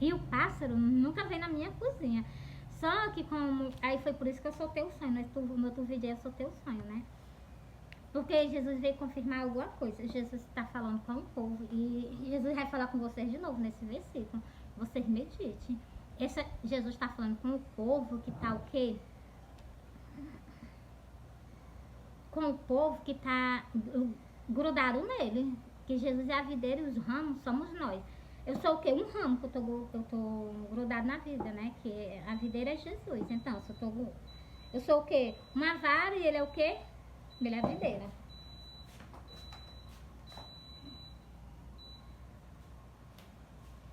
E o pássaro nunca veio na minha cozinha. Só que como... Aí foi por isso que eu soltei o sonho. No outro vídeo eu soltei o sonho, né? Porque Jesus veio confirmar alguma coisa. Jesus está falando com o povo. E Jesus vai falar com vocês de novo nesse versículo. Vocês meditem. Jesus está falando com o povo que está o quê? Com o povo que está grudado nele. Que Jesus é a videira e os ramos somos nós. Eu sou o quê? Um ramo que eu tô grudado na vida, né? Que a videira é Jesus. Então, eu sou o quê? Uma vara e ele é o quê? Ele é a videira.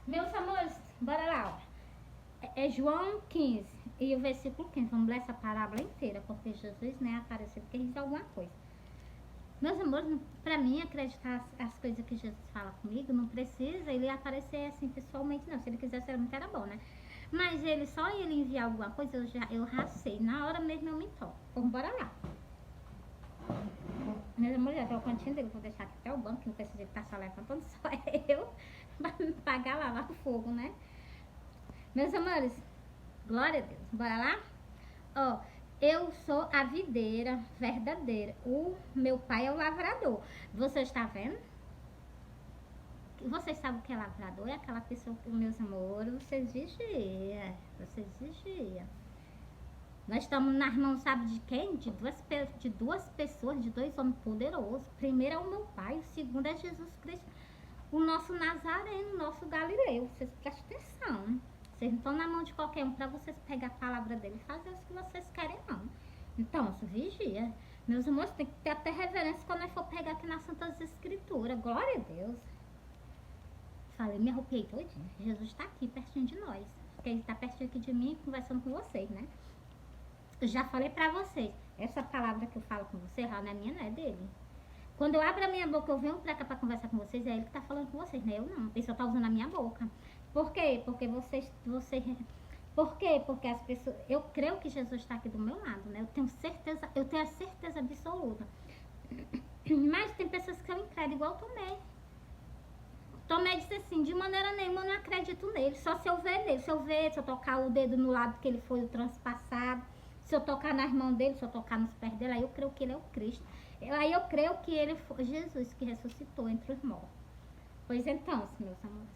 Meus amores, bora lá, ó. É João 15 e o versículo 15. Vamos ler essa parábola inteira, porque Jesus, né, apareceu porque diz alguma coisa. Meus amores, pra mim acreditar as coisas que Jesus fala comigo, não precisa ele aparecer assim pessoalmente, não. Se ele quisesse, era bom, né? Mas só ele enviar alguma coisa, eu racei. Na hora mesmo eu me toco. Então, bora lá. Meus amores, já tem o cantinho dele, vou deixar aqui até o banco, que não precisa estar só levantando, só eu, pra me pagar lá o fogo, né? Meus amores, glória a Deus, bora lá? Ó, eu sou a videira verdadeira, o meu pai é o lavrador. Você está vendo? Vocês sabem o que é lavrador? É aquela pessoa que, meus amores, vocês vigiam, Nós estamos nas mãos, sabe de quem? De duas pessoas, de dois homens poderosos. Primeiro é o meu pai, o segundo é Jesus Cristo, o nosso Nazareno, o nosso Galileu. Vocês prestem atenção. Vocês não estão na mão de qualquer um para vocês pegar a palavra dele e fazer o que vocês querem, não. Então, vigia. Meus amores, tem que ter até reverência quando nós for pegar aqui nas Santas Escrituras. Glória a Deus. Falei, me arrupiei todinho. Jesus está aqui, pertinho de nós. Porque ele está pertinho aqui de mim, conversando com vocês, né? Eu já falei pra vocês, essa palavra que eu falo com vocês, não é minha, não é dele. Quando eu abro a minha boca, eu venho pra cá pra conversar com vocês, é ele que tá falando com vocês, né? Eu não, ele só tá usando a minha boca. Por quê? Porque por quê? Porque as pessoas, eu creio que Jesus está aqui do meu lado, né? Eu tenho a certeza absoluta. Mas tem pessoas que eu incrédulo, igual Tomé. Tomé disse assim, de maneira nenhuma eu não acredito nele, só se eu ver nele, se eu tocar o dedo no lado que ele foi transpassado, se eu tocar nas mãos dele, se eu tocar nos pés dele, aí eu creio que ele é o Cristo. Aí eu creio que ele foi Jesus que ressuscitou entre os mortos. Pois então, meus amores.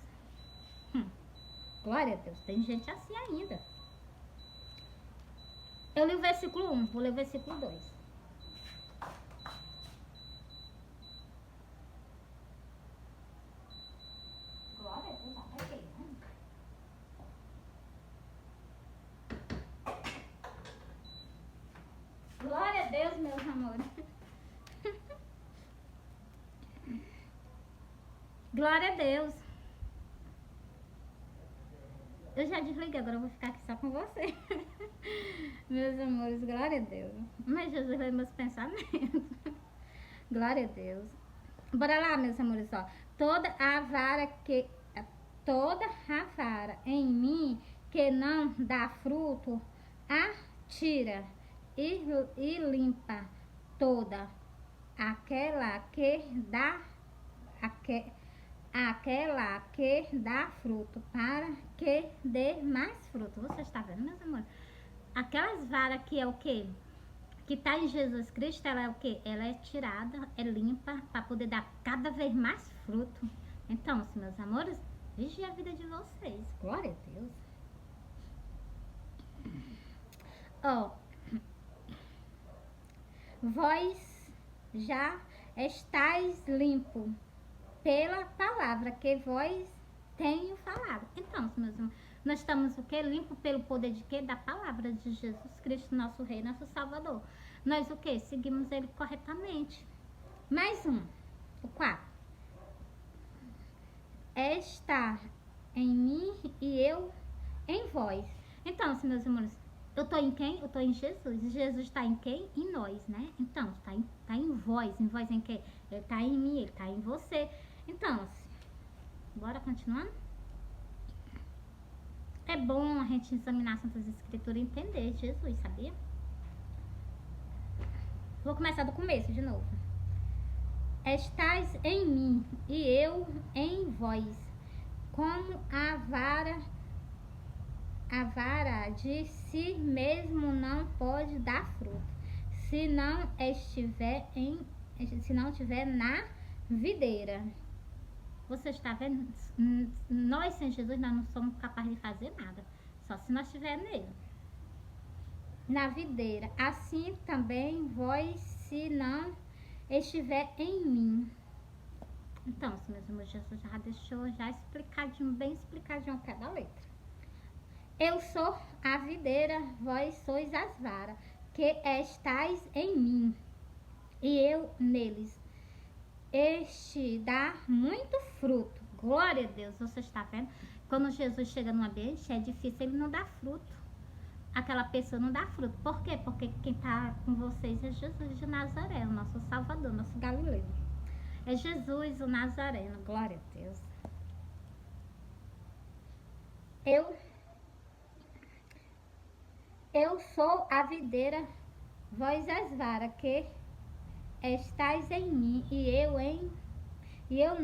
Glória a Deus, tem gente assim ainda. Eu li o versículo 1, vou ler o versículo 2. Glória a Deus, apeguei, né? Glória a Deus, meus amores. Glória a Deus. Eu já desliguei, agora eu vou ficar aqui só com você. Meus amores, glória a Deus. Mas Jesus lê meus pensamentos. Glória a Deus. Bora lá, meus amores, ó. Toda a vara em mim que não dá fruto, atira e limpa toda aquela que dá fruto, para que dê mais fruto. Você está vendo, meus amores? Aquelas varas que é o quê? Que está em Jesus Cristo, ela é o quê? Ela é tirada, é limpa, para poder dar cada vez mais fruto. Então, meus amores, vigie a vida de vocês. Glória a Deus. Ó, vós já estáis limpo pela palavra que vós tenho falado. Então, meus irmãos, nós estamos o quê? Limpo pelo poder de quê? Da palavra de Jesus Cristo, nosso Rei, nosso Salvador. Nós o quê? Seguimos ele corretamente. Mais um, o 4. Está em mim e eu em vós. Então, meus irmãos, eu tô em quem? Eu tô em Jesus. Jesus está em quem? Em nós, né? Então, tá em vós. Em vós em quê? Ele tá em mim, ele tá em você. Então, bora continuando? É bom a gente examinar Santas Escrituras e entender Jesus, sabia? Vou começar do começo de novo. Estais em mim e eu em vós, como a vara a vara de si mesmo não pode dar fruto, se não estiver na videira. Você está vendo? Nós sem Jesus nós não somos capazes de fazer nada, só se nós estivermos nele, na videira. Assim também vós, se não estiver em mim. Então, meus irmãos, Jesus já deixou explicadinho, bem explicadinho ao pé da letra. Eu sou a videira, vós sois as varas, que estáis em mim, e eu neles. Este dá muito fruto. Glória a Deus, você está vendo? Quando Jesus chega no ambiente, é difícil ele não dar fruto. Aquela pessoa não dá fruto. Por quê? Porque quem está com vocês é Jesus de Nazaré, o nosso Salvador, nosso Galileu. É Jesus, o Nazareno. Glória a Deus. Eu sou a videira, vós as varas, que estáis em mim, e eu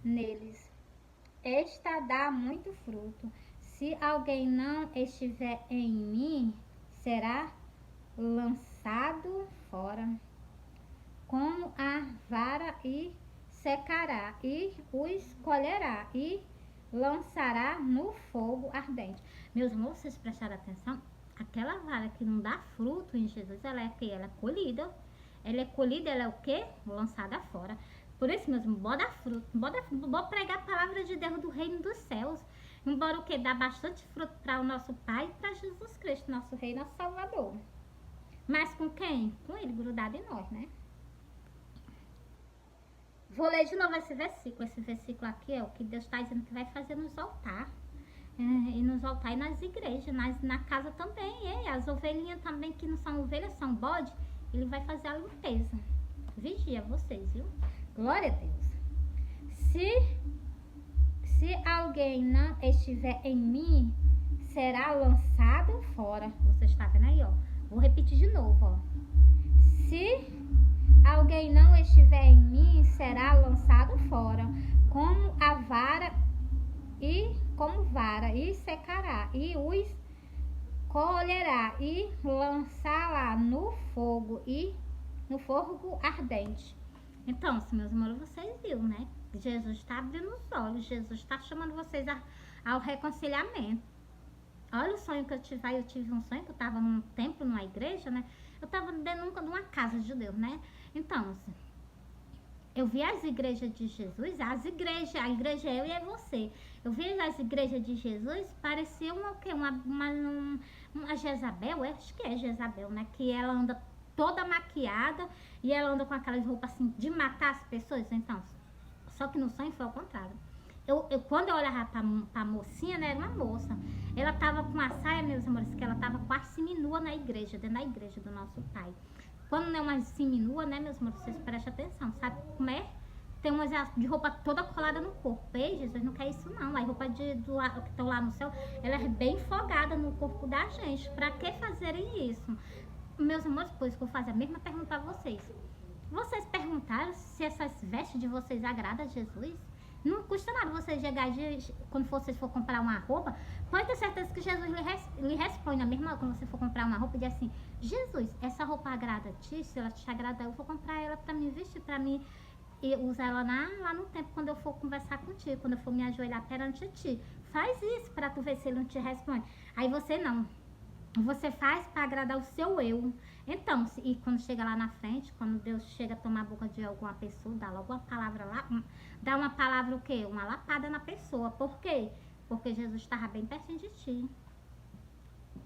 neles. Esta dá muito fruto. Se alguém não estiver em mim, será lançado fora como a vara, e secará, e os colherá, e lançará no fogo ardente. Meus irmãos, vocês prestaram atenção? Aquela vara que não dá fruto em Jesus, ela é que? Ela é colhida. Ela é colhida, ela é o quê? Lançada fora. Por isso, meus irmãos, bora dar fruto. Bora pregar a palavra de Deus do reino dos céus. Embora o quê? Dar bastante fruto para o nosso Pai e para Jesus Cristo, nosso Rei, nosso Salvador. Mas com quem? Com Ele, grudado em nós, né? Vou ler de novo esse versículo. Esse versículo aqui é o que Deus está dizendo que vai fazer nos altares. E nos altares e nas igrejas, na casa também. As ovelhinhas também, que não são ovelhas, são bode. Ele vai fazer a limpeza. Vigia vocês, viu? Glória a Deus. Se alguém não estiver em mim, será lançado fora. Você está vendo aí, ó. Vou repetir de novo, ó. Se alguém não estiver em mim, será lançado fora, como a vara, e secará, e os colherá, e lançará no fogo ardente. Então, meus irmãos, vocês viram, né? Jesus está abrindo os olhos, Jesus está chamando vocês ao reconciliamento. Olha o sonho que eu tive. Eu tive um sonho que eu estava num templo, numa igreja, né? Eu estava dentro de uma casa de Deus, né? Então, eu vi as igrejas de Jesus, a igreja é eu e é você. Eu vi as igrejas de Jesus, parecia o quê? Uma Jezabel, acho que é Jezabel, né? Que ela anda toda maquiada e ela anda com aquelas roupas assim de matar as pessoas. Então, só que no sonho foi ao contrário. Quando eu olhava pra mocinha, né, era uma moça. Ela tava com a saia, meus amores, que ela tava quase seminua na igreja, dentro da igreja do nosso Pai. Quando não é uma seminua, né, meus amores, vocês prestem atenção, sabe como é? Tem umas de roupa toda colada no corpo. Ei, Jesus não quer isso não. A roupa que estão lá no céu, ela é bem folgada no corpo da gente. Pra que fazerem isso? Meus amores, pois que eu vou fazer a mesma pergunta a vocês. Vocês perguntaram se essas vestes de vocês agradam a Jesus? Não custa nada você chegar quando vocês for comprar uma roupa, pode ter certeza que Jesus lhe responde. Na mesma hora, quando você for comprar uma roupa, diz assim: Jesus, essa roupa agrada a ti? Se ela te agrada, eu vou comprar ela pra mim vestir, pra mim e usar ela lá no tempo, quando eu for conversar contigo, quando eu for me ajoelhar perante ti. Faz isso pra tu ver se ele não te responde. Aí você não. Você faz para agradar o seu eu. Então, e quando chega lá na frente, quando Deus chega a tomar a boca de alguma pessoa, dá logo uma palavra lá, dá uma palavra o quê? Uma lapada na pessoa. Por quê? Porque Jesus estava bem pertinho de ti.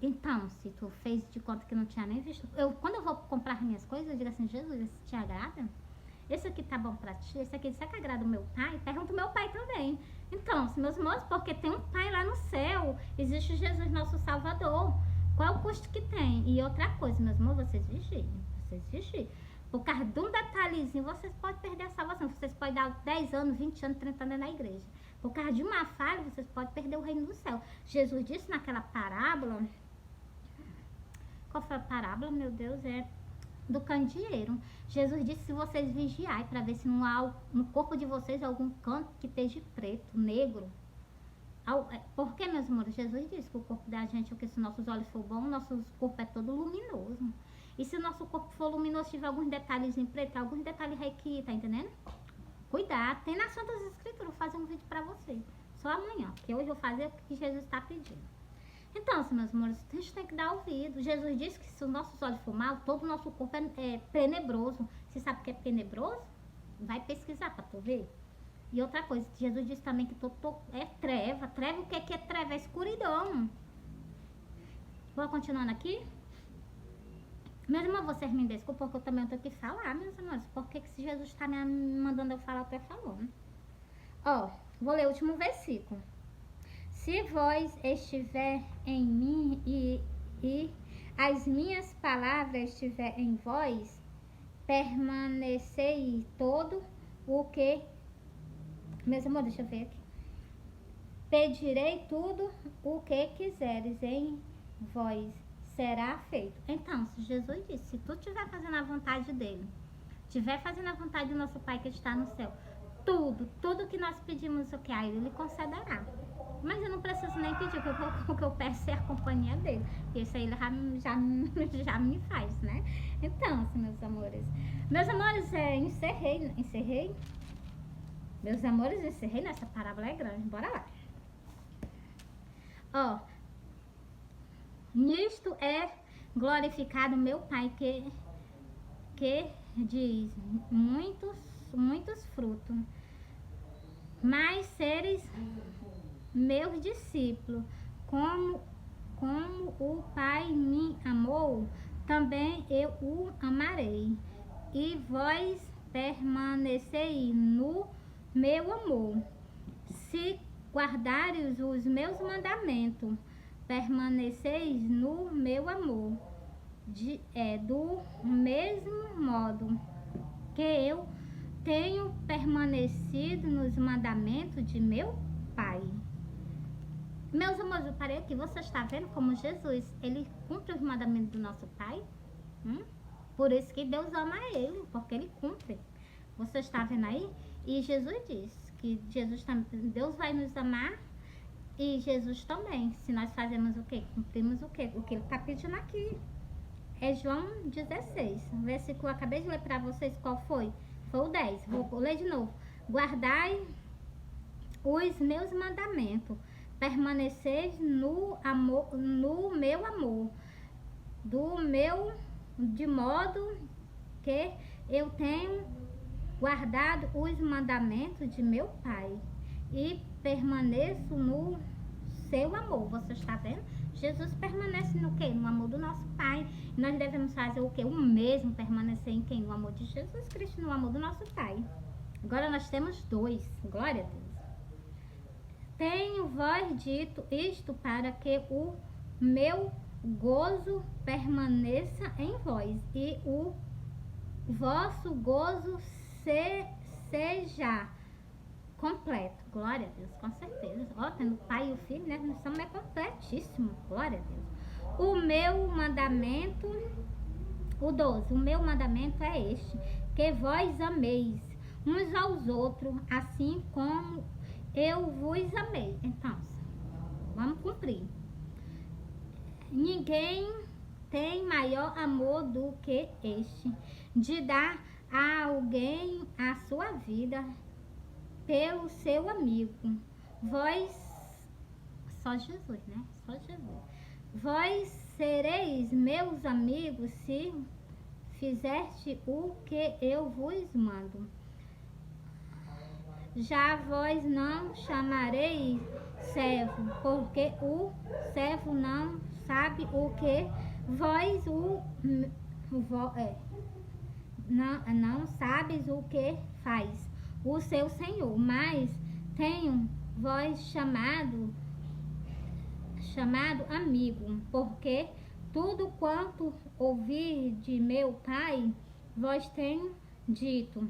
Então, se tu fez de conta que não tinha nem visto, quando eu vou comprar minhas coisas, eu digo assim: Jesus, esse te agrada? Esse aqui tá bom pra ti? Esse aqui, será que agrada o meu pai? Pergunta o meu pai também. Então, meus irmãos, porque tem um pai lá no céu, existe Jesus, nosso Salvador. Qual é o custo que tem? E outra coisa, meus irmãos, vocês vigiem. Por causa de um detalhezinho, vocês podem perder a salvação. Vocês podem dar 10 anos, 20 anos, 30 anos na igreja. Por causa de uma falha, vocês podem perder o reino do céu. Jesus disse naquela parábola... Qual foi a parábola, meu Deus? É do candeeiro. Jesus disse: se vocês vigiarem para ver se não há no corpo de vocês algum canto que esteja preto, negro. Porque, meus amores, Jesus disse que o corpo da gente, porque se nossos olhos for bom, nosso corpo é todo luminoso. E se o nosso corpo for luminoso, tiver alguns detalhes em preto, alguns detalhes aqui, tá entendendo? Cuidado. Tem nas Santas Escrituras, vou fazer um vídeo pra você. Só amanhã, porque hoje eu vou fazer o que Jesus está pedindo. Então, assim, meus amores, a gente tem que dar ouvido. Jesus disse que se os nossos olhos for mal, todo o nosso corpo é tenebroso. Você sabe o que é tenebroso? Vai pesquisar pra tu ver. E outra coisa, Jesus disse também que é treva. Treva, o que é treva? É escuridão. Vou continuando aqui. Meus irmãos, vocês me desculpem, porque eu também tenho que falar, meus amores. Por que se Jesus está me mandando eu falar, eu tô falando. Ó, vou ler o último versículo. Se vós estiver em mim e as minhas palavras estiver em vós, permanecei todo o que... Meus amores, deixa eu ver aqui. Pedirei tudo o que quiseres em vós, será feito. Então, se Jesus disse, se tu estiver fazendo a vontade dele, estiver fazendo a vontade do nosso Pai que está no céu, tudo que nós pedimos o que a ele concederá. Mas eu não preciso nem pedir, porque o que eu peço é a companhia dele. E isso aí ele já me faz, né? Então, assim, meus amores, encerrei. Meus amores, encerrei nessa parábola é grande. Bora lá. Ó, nisto é glorificado meu Pai que diz muitos frutos. Mas seres meus discípulos, como o Pai me amou, também eu o amarei. E vós permanecei no meu amor. Se guardares os meus mandamentos, permaneceis no meu amor. Do mesmo modo que eu tenho permanecido nos mandamentos de meu Pai. Meus amores, eu parei aqui. Você está vendo como Jesus, ele cumpre os mandamentos do nosso Pai? Por isso que Deus ama ele, porque ele cumpre. Você está vendo aí? E Jesus diz que Deus vai nos amar e Jesus também. Se nós fazemos o quê? Cumprimos o quê? O que ele está pedindo aqui. É João 16. O versículo eu acabei de ler para vocês. Qual foi? Foi o 10. Vou ler de novo. Guardai os meus mandamentos. Permaneceis no meu amor. De modo que eu tenho guardado os mandamentos de meu Pai e permaneço no seu amor. Você está vendo? Jesus permanece no quê? No amor do nosso Pai. E nós devemos fazer o quê? O mesmo, permanecer em quem? No amor de Jesus Cristo, no amor do nosso Pai. Agora nós temos 2. Glória a Deus. Tenho vós dito isto para que o meu gozo permaneça em vós e o vosso gozo seja completo. Glória a Deus, com certeza. Ó, tendo o Pai e o Filho, né? Nós somos completíssimos. Glória a Deus. O meu mandamento, o 12, o meu mandamento é este, que vós ameis uns aos outros, assim como eu vos amei. Então, vamos cumprir. Ninguém tem maior amor do que este, de dar a alguém a sua vida pelo seu amigo. Vós, só Jesus, né? Só Jesus. Vós sereis meus amigos se fizeste o que eu vos mando. Já vós não chamareis servo, porque o servo não sabe o que não sabes o que faz o seu Senhor, mas tenho vós chamado amigo, porque tudo quanto ouvi de meu Pai vós tenho dito.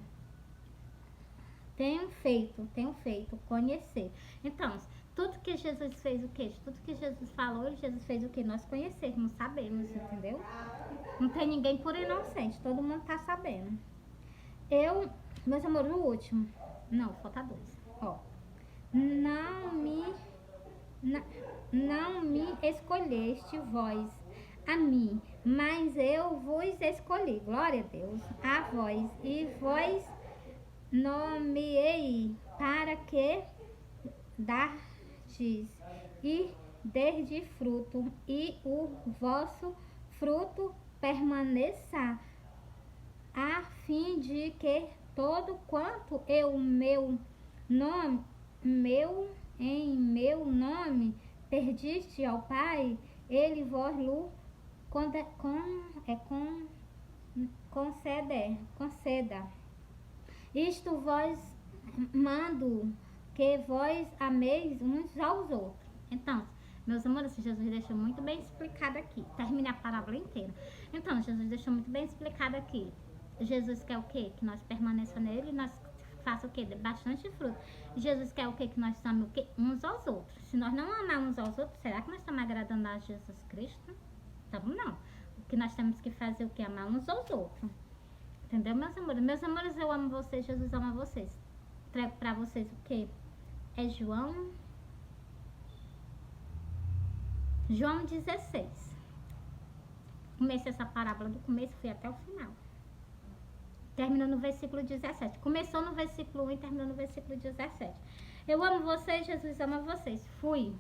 Tenho feito conhecer. Então, tudo que Jesus fez o quê? Tudo que Jesus falou, Jesus fez o quê? Nós conhecermos, sabemos, entendeu? Não tem ninguém por inocente, todo mundo tá sabendo. Meus amores, o último. Não, falta 2. Ó. Não me na- não me escolheste vós a mim, mas eu vos escolhi. Glória a Deus. A vós. E vós nomeei para que dardes e derdes fruto, e o vosso fruto permaneça, a fim de que todo quanto eu nome, meu em meu nome perdiste ao Pai, ele vos lo conceda. Isto vós mando, que vós ameis uns aos outros. Então, meus amores, Jesus deixou muito bem explicado aqui. Termine a parábola inteira. Então, Jesus deixou muito bem explicado aqui. Jesus quer o quê? Que nós permaneçamos nele e nós faça o quê? Dê bastante fruto. Jesus quer o quê? Que nós amemos o quê? Uns aos outros. Se nós não amarmos uns aos outros, será que nós estamos agradando a Jesus Cristo? Estamos não. O que nós temos que fazer é o quê? Amar uns aos outros. Entendeu, meus amores? Meus amores, eu amo vocês, Jesus ama vocês. Trago pra vocês o quê? É João 16. Comecei essa parábola do começo, fui até o final. Terminou no versículo 17. Começou no versículo 1 e terminou no versículo 17. Eu amo vocês, Jesus ama vocês. Fui.